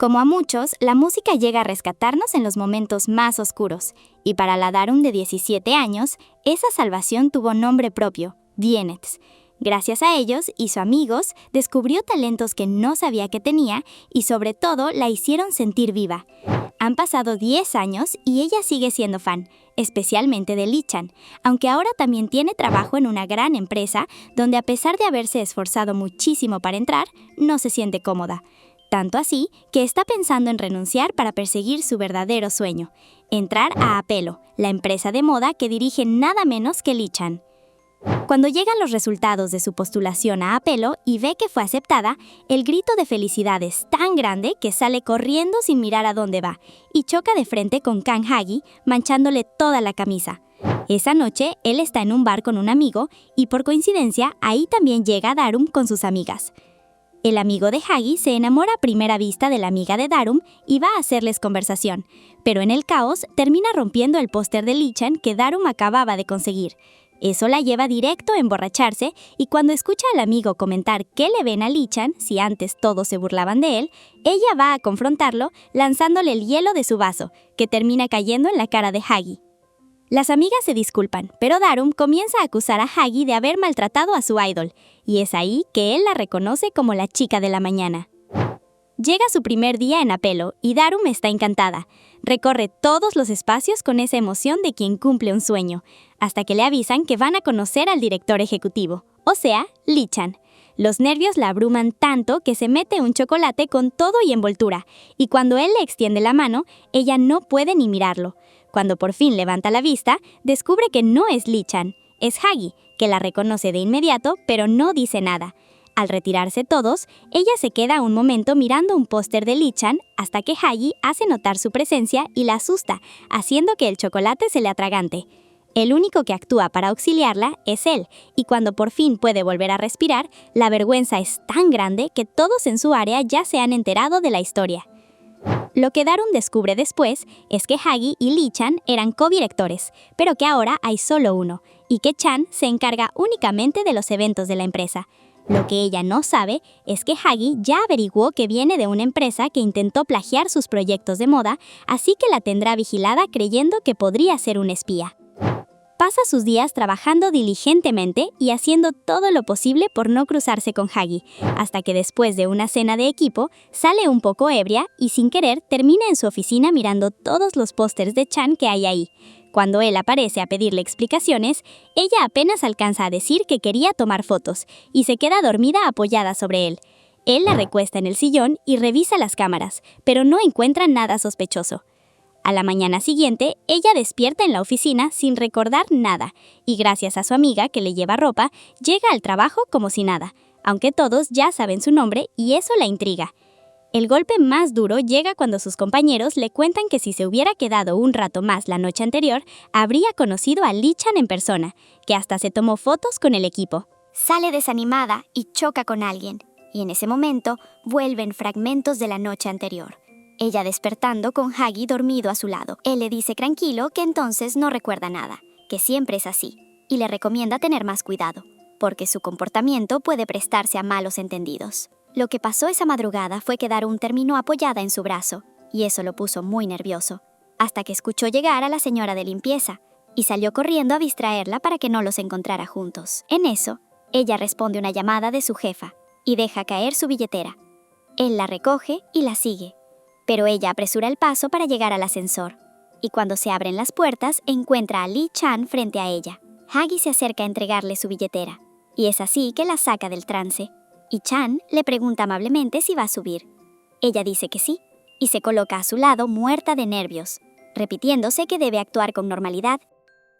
Como a muchos, la música llega a rescatarnos en los momentos más oscuros, y para la Darum de 17 años, esa salvación tuvo nombre propio, Dienets. Gracias a ellos y sus amigos, descubrió talentos que no sabía que tenía y sobre todo la hicieron sentir viva. Han pasado 10 años y ella sigue siendo fan, especialmente de Lee-chan, aunque ahora también tiene trabajo en una gran empresa donde a pesar de haberse esforzado muchísimo para entrar, no se siente cómoda. Tanto así que está pensando en renunciar para perseguir su verdadero sueño, entrar a Apelo, la empresa de moda que dirige nada menos que Lee-chan. Cuando llegan los resultados de su postulación a Apelo y ve que fue aceptada, el grito de felicidad es tan grande que sale corriendo sin mirar a dónde va y choca de frente con Kang Hagi, manchándole toda la camisa. Esa noche, él está en un bar con un amigo y por coincidencia, ahí también llega Darum con sus amigas. El amigo de Hagi se enamora a primera vista de la amiga de Darum y va a hacerles conversación, pero en el caos termina rompiendo el póster de Lee-chan que Darum acababa de conseguir. Eso la lleva directo a emborracharse y cuando escucha al amigo comentar qué le ven a Lee-chan, si antes todos se burlaban de él, ella va a confrontarlo lanzándole el hielo de su vaso, que termina cayendo en la cara de Hagi. Las amigas se disculpan, pero Darum comienza a acusar a Hagi de haber maltratado a su idol, y es ahí que él la reconoce como la chica de la mañana. Llega su primer día en Apelo y Darum está encantada. Recorre todos los espacios con esa emoción de quien cumple un sueño, hasta que le avisan que van a conocer al director ejecutivo, o sea, Lee-chan. Los nervios la abruman tanto que se mete un chocolate con todo y envoltura, y cuando él le extiende la mano, ella no puede ni mirarlo. Cuando por fin levanta la vista, descubre que no es Lee-chan, es Hagi, que la reconoce de inmediato, pero no dice nada. Al retirarse todos, ella se queda un momento mirando un póster de Lee-chan hasta que Hagi hace notar su presencia y la asusta, haciendo que el chocolate se le atragante. El único que actúa para auxiliarla es él, y cuando por fin puede volver a respirar, la vergüenza es tan grande que todos en su área ya se han enterado de la historia. Lo que Darum descubre después es que Hagi y Lee-chan eran codirectores, pero que ahora hay solo uno, y que Chan se encarga únicamente de los eventos de la empresa. Lo que ella no sabe es que Hagi ya averiguó que viene de una empresa que intentó plagiar sus proyectos de moda, así que la tendrá vigilada creyendo que podría ser un espía. Pasa sus días trabajando diligentemente y haciendo todo lo posible por no cruzarse con Hagi, hasta que después de una cena de equipo, sale un poco ebria y sin querer termina en su oficina mirando todos los pósters de Chan que hay ahí. Cuando él aparece a pedirle explicaciones, ella apenas alcanza a decir que quería tomar fotos y se queda dormida apoyada sobre él. Él la recuesta en el sillón y revisa las cámaras, pero no encuentra nada sospechoso. A la mañana siguiente, ella despierta en la oficina sin recordar nada y gracias a su amiga que le lleva ropa, llega al trabajo como si nada, aunque todos ya saben su nombre y eso la intriga. El golpe más duro llega cuando sus compañeros le cuentan que si se hubiera quedado un rato más la noche anterior, habría conocido a Lee-chan en persona, que hasta se tomó fotos con el equipo. Sale desanimada y choca con alguien, y en ese momento vuelven fragmentos de la noche anterior. Ella despertando con Hagi dormido a su lado. Él le dice tranquilo que entonces no recuerda nada, que siempre es así, y le recomienda tener más cuidado, porque su comportamiento puede prestarse a malos entendidos. Lo que pasó esa madrugada fue que Darum terminó apoyada en su brazo, y eso lo puso muy nervioso, hasta que escuchó llegar a la señora de limpieza, y salió corriendo a distraerla para que no los encontrara juntos. En eso, ella responde una llamada de su jefa, y deja caer su billetera. Él la recoge y la sigue, pero ella apresura el paso para llegar al ascensor, y cuando se abren las puertas, encuentra a Lee-chan frente a ella. Hagi se acerca a entregarle su billetera, y es así que la saca del trance. Y Chan le pregunta amablemente si va a subir. Ella dice que sí, y se coloca a su lado muerta de nervios, repitiéndose que debe actuar con normalidad.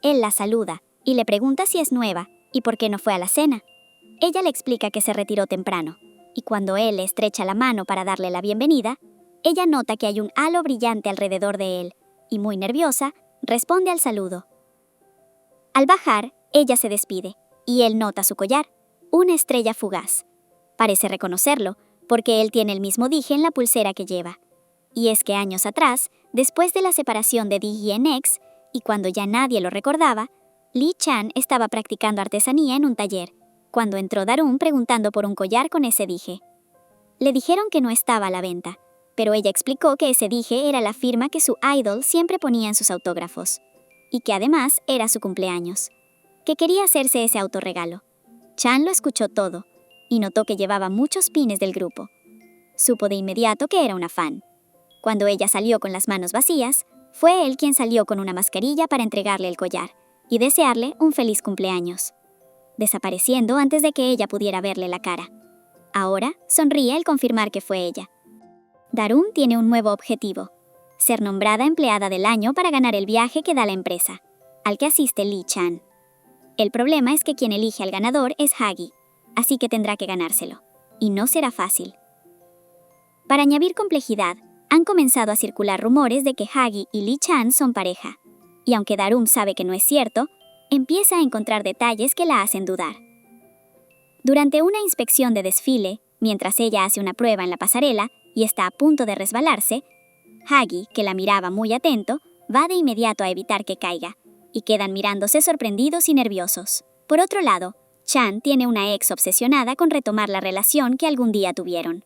Él la saluda y le pregunta si es nueva y por qué no fue a la cena. Ella le explica que se retiró temprano, y cuando él le estrecha la mano para darle la bienvenida, ella nota que hay un halo brillante alrededor de él, y muy nerviosa, responde al saludo. Al bajar, ella se despide, y él nota su collar, una estrella fugaz. Parece reconocerlo, porque él tiene el mismo dije en la pulsera que lleva. Y es que años atrás, después de la separación de Digi en X, y cuando ya nadie lo recordaba, Lee-chan estaba practicando artesanía en un taller, cuando entró Darum preguntando por un collar con ese dije. Le dijeron que no estaba a la venta, pero ella explicó que ese dije era la firma que su idol siempre ponía en sus autógrafos, y que además era su cumpleaños, que quería hacerse ese autorregalo. Chan lo escuchó todo, y notó que llevaba muchos pines del grupo. Supo de inmediato que era una fan. Cuando ella salió con las manos vacías, fue él quien salió con una mascarilla para entregarle el collar y desearle un feliz cumpleaños, desapareciendo antes de que ella pudiera verle la cara. Ahora sonríe al confirmar que fue ella. Darum tiene un nuevo objetivo: ser nombrada empleada del año para ganar el viaje que da la empresa, al que asiste Lee Chan. El problema es que quien elige al ganador es Hagi, así que tendrá que ganárselo, y no será fácil. Para añadir complejidad, han comenzado a circular rumores de que Hagi y Lee Chan son pareja, y aunque Darum sabe que no es cierto, empieza a encontrar detalles que la hacen dudar. Durante una inspección de desfile, mientras ella hace una prueba en la pasarela y está a punto de resbalarse, Hagi, que la miraba muy atento, va de inmediato a evitar que caiga, y quedan mirándose sorprendidos y nerviosos. Por otro lado, Chan tiene una ex obsesionada con retomar la relación que algún día tuvieron.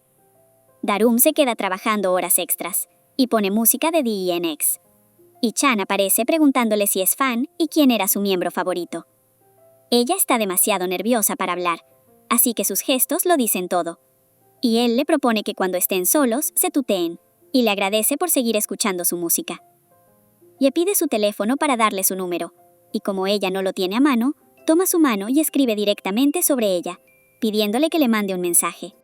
Darum se queda trabajando horas extras y pone música de DNX. Y Chan aparece preguntándole si es fan y quién era su miembro favorito. Ella está demasiado nerviosa para hablar, así que sus gestos lo dicen todo. Y él le propone que cuando estén solos se tuteen, y le agradece por seguir escuchando su música. Le pide su teléfono para darle su número, y como ella no lo tiene a mano, toma su mano y escribe directamente sobre ella, pidiéndole que le mande un mensaje.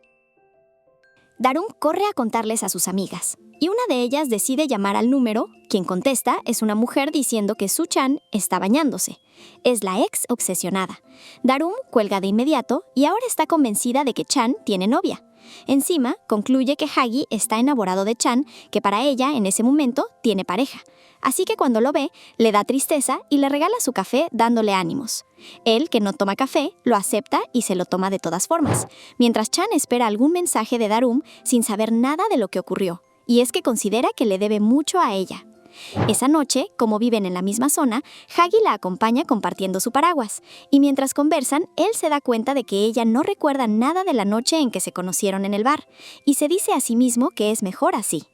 Darum corre a contarles a sus amigas, y una de ellas decide llamar al número. Quien contesta es una mujer diciendo que Su Chan está bañándose. Es la ex obsesionada. Darum cuelga de inmediato y ahora está convencida de que Chan tiene novia. Encima, concluye que Hagi está enamorado de Chan, que para ella, en ese momento, tiene pareja. Así que cuando lo ve, le da tristeza y le regala su café dándole ánimos. Él, que no toma café, lo acepta y se lo toma de todas formas, mientras Chan espera algún mensaje de Darum sin saber nada de lo que ocurrió, y es que considera que le debe mucho a ella. Esa noche, como viven en la misma zona, Hagi la acompaña compartiendo su paraguas, y mientras conversan, él se da cuenta de que ella no recuerda nada de la noche en que se conocieron en el bar, y se dice a sí mismo que es mejor así.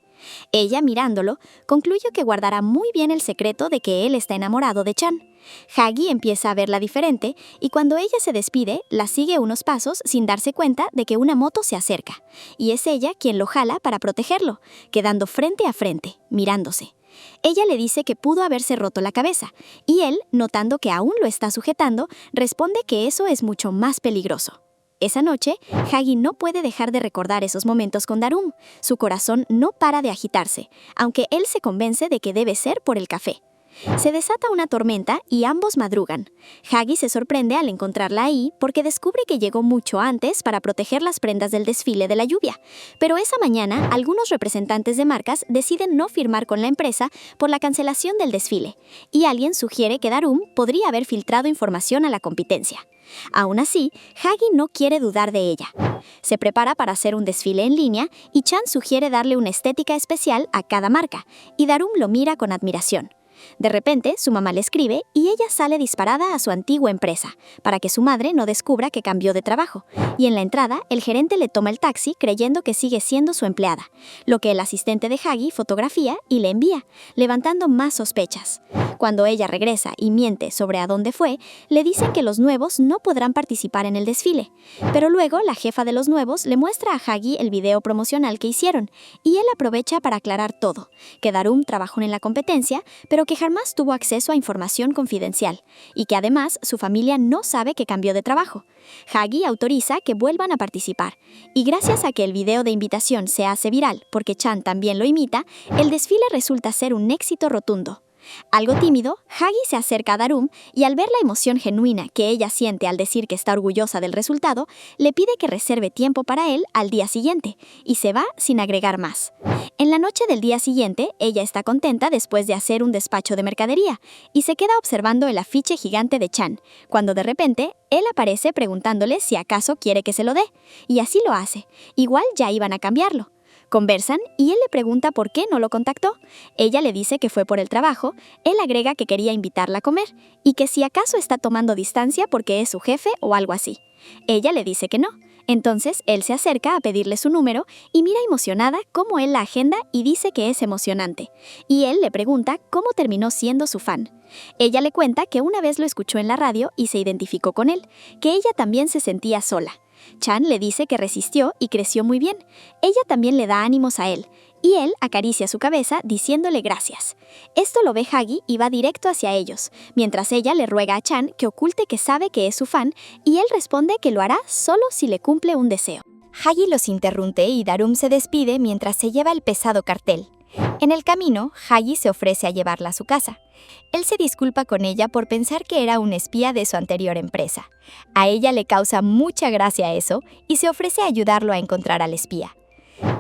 Ella, mirándolo, concluye que guardará muy bien el secreto de que él está enamorado de Chan. Hagi empieza a verla diferente, y cuando ella se despide, la sigue unos pasos sin darse cuenta de que una moto se acerca, y es ella quien lo jala para protegerlo, quedando frente a frente, mirándose. Ella le dice que pudo haberse roto la cabeza, y él, notando que aún lo está sujetando, responde que eso es mucho más peligroso. Esa noche, Hagi no puede dejar de recordar esos momentos con Darum. Su corazón no para de agitarse, aunque él se convence de que debe ser por el café. Se desata una tormenta y ambos madrugan. Hagi se sorprende al encontrarla ahí porque descubre que llegó mucho antes para proteger las prendas del desfile de la lluvia. Pero esa mañana, algunos representantes de marcas deciden no firmar con la empresa por la cancelación del desfile, y alguien sugiere que Darum podría haber filtrado información a la competencia. Aún así, Hagi no quiere dudar de ella. Se prepara para hacer un desfile en línea y Chan sugiere darle una estética especial a cada marca, y Darum lo mira con admiración. De repente, su mamá le escribe y ella sale disparada a su antigua empresa, para que su madre no descubra que cambió de trabajo. Y en la entrada, el gerente le toma el taxi creyendo que sigue siendo su empleada, lo que el asistente de Hagi fotografía y le envía, levantando más sospechas. Cuando ella regresa y miente sobre a dónde fue, le dicen que los nuevos no podrán participar en el desfile. Pero luego, la jefa de los nuevos le muestra a Hagi el video promocional que hicieron, y él aprovecha para aclarar todo, que Darum trabajó en la competencia, pero que jamás tuvo acceso a información confidencial, y que además su familia no sabe que cambió de trabajo. Hagi autoriza que vuelvan a participar, y gracias a que el video de invitación se hace viral porque Chan también lo imita, el desfile resulta ser un éxito rotundo. Algo tímido, Hagi se acerca a Darum y al ver la emoción genuina que ella siente al decir que está orgullosa del resultado, le pide que reserve tiempo para él al día siguiente, y se va sin agregar más. En la noche del día siguiente, ella está contenta después de hacer un despacho de mercadería, y se queda observando el afiche gigante de Chan, cuando de repente, él aparece preguntándole si acaso quiere que se lo dé, y así lo hace. Igual ya iban a cambiarlo. Conversan y él le pregunta por qué no lo contactó. Ella le dice que fue por el trabajo, él agrega que quería invitarla a comer y que si acaso está tomando distancia porque es su jefe o algo así. Ella le dice que no. Entonces, él se acerca a pedirle su número y mira emocionada cómo él la agenda y dice que es emocionante. Y él le pregunta cómo terminó siendo su fan. Ella le cuenta que una vez lo escuchó en la radio y se identificó con él, que ella también se sentía sola. Chan le dice que resistió y creció muy bien. Ella también le da ánimos a él, y él acaricia su cabeza diciéndole gracias. Esto lo ve Hagi y va directo hacia ellos, mientras ella le ruega a Chan que oculte que sabe que es su fan, y él responde que lo hará solo si le cumple un deseo. Hagi los interrumpe y Darum se despide mientras se lleva el pesado cartel. En el camino, Hagi se ofrece a llevarla a su casa. Él se disculpa con ella por pensar que era un espía de su anterior empresa. A ella le causa mucha gracia eso y se ofrece a ayudarlo a encontrar al espía.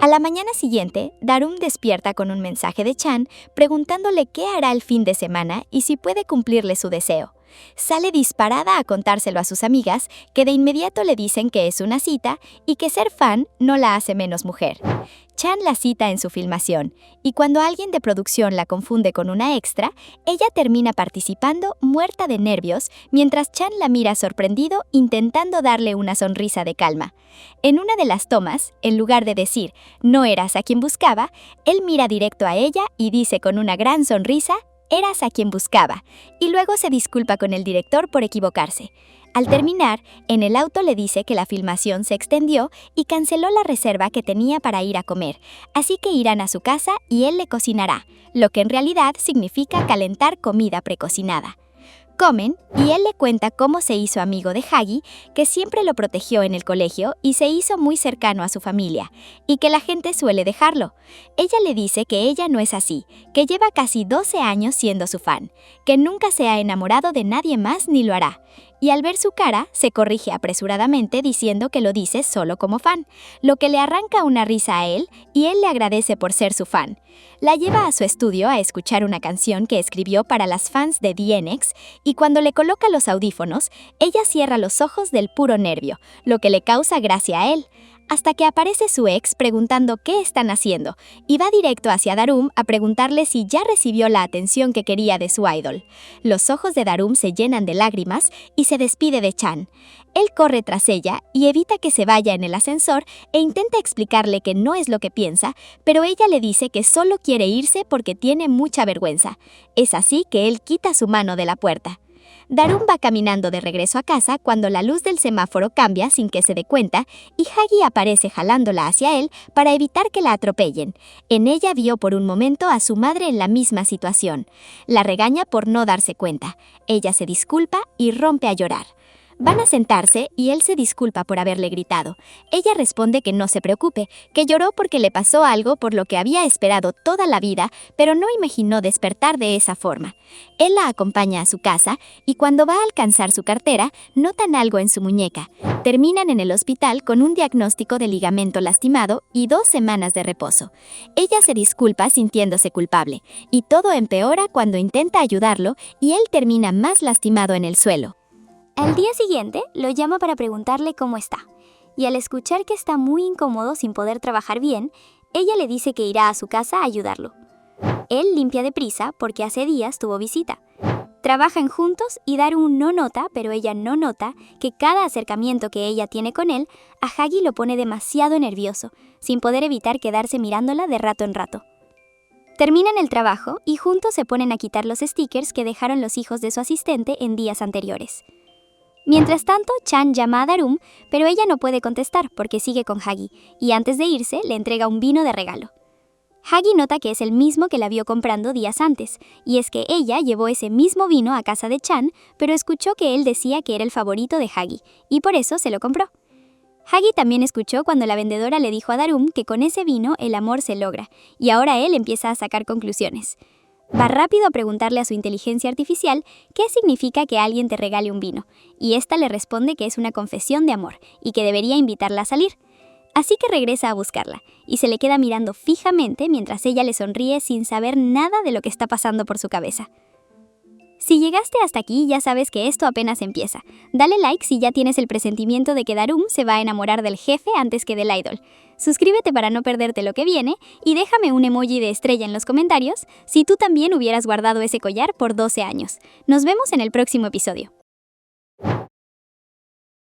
A la mañana siguiente, Darum despierta con un mensaje de Chan preguntándole qué hará el fin de semana y si puede cumplirle su deseo. Sale disparada a contárselo a sus amigas, que de inmediato le dicen que es una cita y que ser fan no la hace menos mujer. Chan la cita en su filmación, y cuando alguien de producción la confunde con una extra, ella termina participando muerta de nervios, mientras Chan la mira sorprendido intentando darle una sonrisa de calma. En una de las tomas, en lugar de decir «no eras a quien buscaba», él mira directo a ella y dice con una gran sonrisa «eras a quien buscaba», y luego se disculpa con el director por equivocarse. Al terminar, en el auto le dice que la filmación se extendió y canceló la reserva que tenía para ir a comer, así que irán a su casa y él le cocinará, lo que en realidad significa calentar comida precocinada. Comen y él le cuenta cómo se hizo amigo de Hagi, que siempre lo protegió en el colegio y se hizo muy cercano a su familia, y que la gente suele dejarlo. Ella le dice que ella no es así, que lleva casi 12 años siendo su fan, que nunca se ha enamorado de nadie más ni lo hará. Y al ver su cara, se corrige apresuradamente diciendo que lo dice solo como fan, lo que le arranca una risa a él y él le agradece por ser su fan. La lleva a su estudio a escuchar una canción que escribió para las fans de DNX y cuando le coloca los audífonos, ella cierra los ojos del puro nervio, lo que le causa gracia a él, hasta que aparece su ex preguntando qué están haciendo y va directo hacia Darum a preguntarle si ya recibió la atención que quería de su idol. Los ojos de Darum se llenan de lágrimas y se despide de Chan. Él corre tras ella y evita que se vaya en el ascensor e intenta explicarle que no es lo que piensa, pero ella le dice que solo quiere irse porque tiene mucha vergüenza. Es así que él quita su mano de la puerta. Darum va caminando de regreso a casa cuando la luz del semáforo cambia sin que se dé cuenta y Hagi aparece jalándola hacia él para evitar que la atropellen. En ella vio por un momento a su madre en la misma situación. La regaña por no darse cuenta. Ella se disculpa y rompe a llorar. Van a sentarse y él se disculpa por haberle gritado. Ella responde que no se preocupe, que lloró porque le pasó algo por lo que había esperado toda la vida, pero no imaginó despertar de esa forma. Él la acompaña a su casa y cuando va a alcanzar su cartera, notan algo en su muñeca. Terminan en el hospital con un diagnóstico de ligamento lastimado y 2 semanas de reposo. Ella se disculpa sintiéndose culpable, y todo empeora cuando intenta ayudarlo y él termina más lastimado en el suelo. Al día siguiente, lo llama para preguntarle cómo está, y al escuchar que está muy incómodo sin poder trabajar bien, ella le dice que irá a su casa a ayudarlo. Él limpia deprisa porque hace días tuvo visita. Trabajan juntos y Darum no nota, pero ella no nota, que cada acercamiento que ella tiene con él, a Hagi lo pone demasiado nervioso, sin poder evitar quedarse mirándola de rato en rato. Terminan el trabajo y juntos se ponen a quitar los stickers que dejaron los hijos de su asistente en días anteriores. Mientras tanto, Chan llama a Darum, pero ella no puede contestar porque sigue con Hagi, y antes de irse le entrega un vino de regalo. Hagi nota que es el mismo que la vio comprando días antes, y es que ella llevó ese mismo vino a casa de Chan, pero escuchó que él decía que era el favorito de Hagi, y por eso se lo compró. Hagi también escuchó cuando la vendedora le dijo a Darum que con ese vino el amor se logra, y ahora él empieza a sacar conclusiones. Va rápido a preguntarle a su inteligencia artificial qué significa que alguien te regale un vino, y ésta le responde que es una confesión de amor y que debería invitarla a salir. Así que regresa a buscarla, y se le queda mirando fijamente mientras ella le sonríe sin saber nada de lo que está pasando por su cabeza. Si llegaste hasta aquí, ya sabes que esto apenas empieza. Dale like si ya tienes el presentimiento de que Darum se va a enamorar del jefe antes que del idol. Suscríbete para no perderte lo que viene y déjame un emoji de estrella en los comentarios si tú también hubieras guardado ese collar por 12 años. Nos vemos en el próximo episodio.